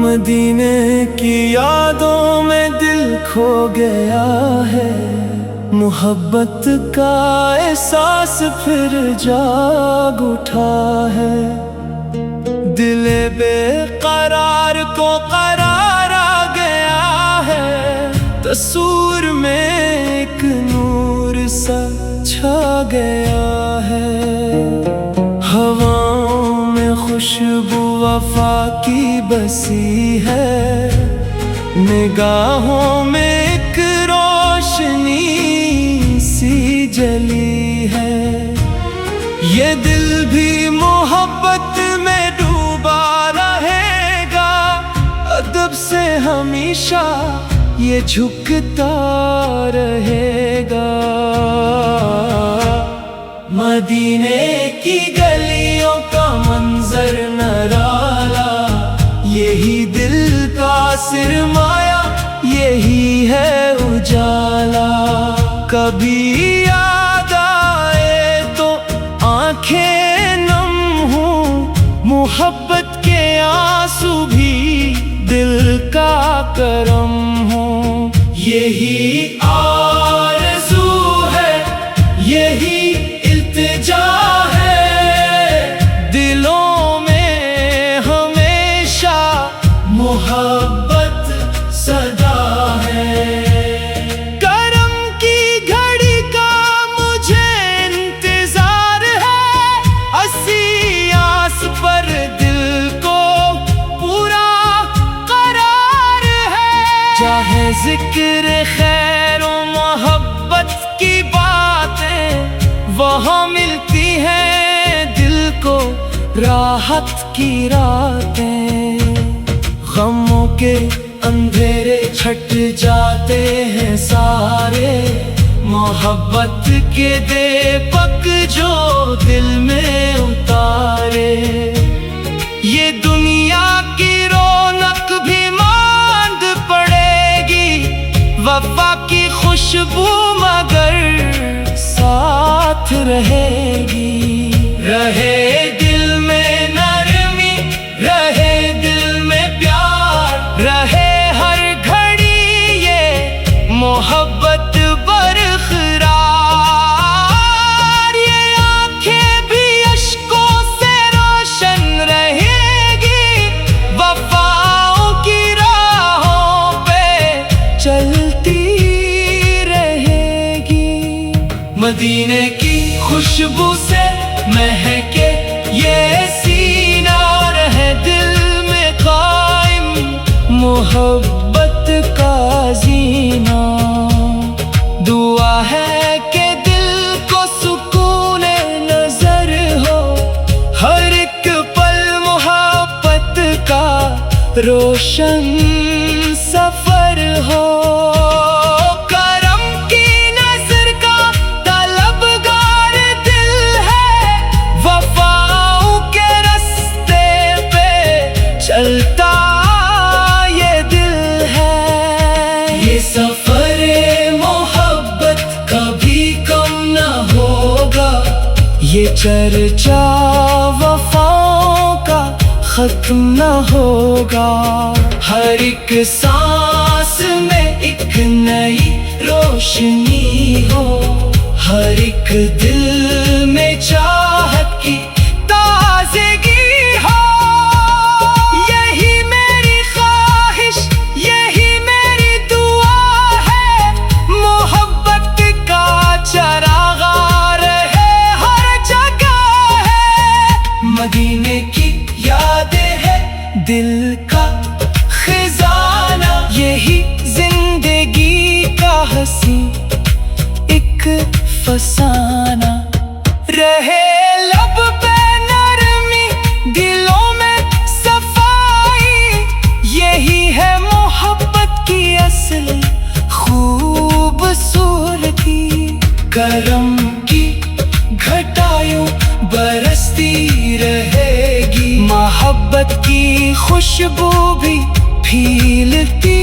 मदीने की यादों में दिल खो गया है, मोहब्बत का एहसास फिर जाग उठा है। दिले बेकरार को करार आ गया है, तस्वीर में एक नूर सा छा गया है। हवाओं में खुशबू वफा की बसी है, निगाहों में एक रोशनी सी जली है। ये दिल भी मोहब्बत में डूबा रहेगा, अदब से हमेशा ये झुकता रहेगा। मदीने की गलियों का मंजर निराला, यही दिल का सिरमाया, यही है उजाला। कभी याद आए तो आंखें नम हों, मोहब्बत के आंसू भी दिल का करम हो। यही आरज़ू है, यही इल्तिजा है, दिलों में हमेशा मोहब्बत सदा है। करम की घड़ी का मुझे इंतजार है, हंसी आस पर दिल को पूरा करार है। चाहे जिक्र खैर और मोहब्बत की बातें वहाँ मिलती हैं दिल को राहत की रातें। गमों के अंधेरे छट जाते हैं सारे, मोहब्बत के दीपक जो दिल में उतारे। ये दुनिया की रौनक भी मांद पड़ेगी, वफा की खुशबू मगर साथ रहेगी। रहे दिल में नरमी, रहे दिल में प्यार, रहे हर घड़ी ये मोहब्बत बरकरार। ये आंखें भी अश्कों से रोशन रहेगी, वफाओं की राहों पे चलती रहेगी। मदीने की खुशबू से महके ये सीना, रहे दिल में कायम मोहब्बत का जीना। दुआ है कि दिल को सुकून नजर हो, हर एक पल मोहब्बत का रोशन सफर हो। चलता ये दिल है, ये सफर मोहब्बत कभी कम न होगा। ये चर्चा वफाओं का खत्म न होगा। हर एक सांस में एक नई रोशनी हो, हर एक दिल में चाहत की ताज़गी हो। मदीने की यादें है दिल का खजाना, यही जिंदगी का हंसी एक फसाना। रहे लब पे नरमी, दिलों में सफाई, यही है मोहब्बत की असली खूबसूरती। करम की घटाएं बरसती रहेगी, मोहब्बत मोहब्बत की खुशबू भी फीलती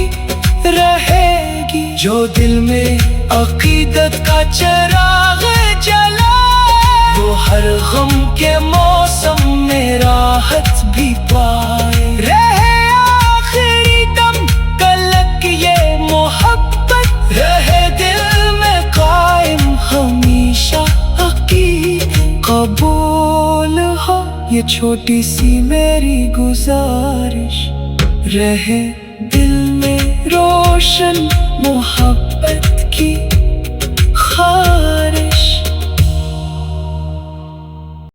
रहेगी। जो दिल में अकीदत का चिराग जला, वो हर गम के मौसम में राहत भी पाए। रहे आखिरी दम तलक ये मोहब्बत, रहे दिल में कायम हमेशा अकीदत। कबूल हो ये छोटी सी मेरी गुजारिश, रहे दिल में रोशन मोहब्बत की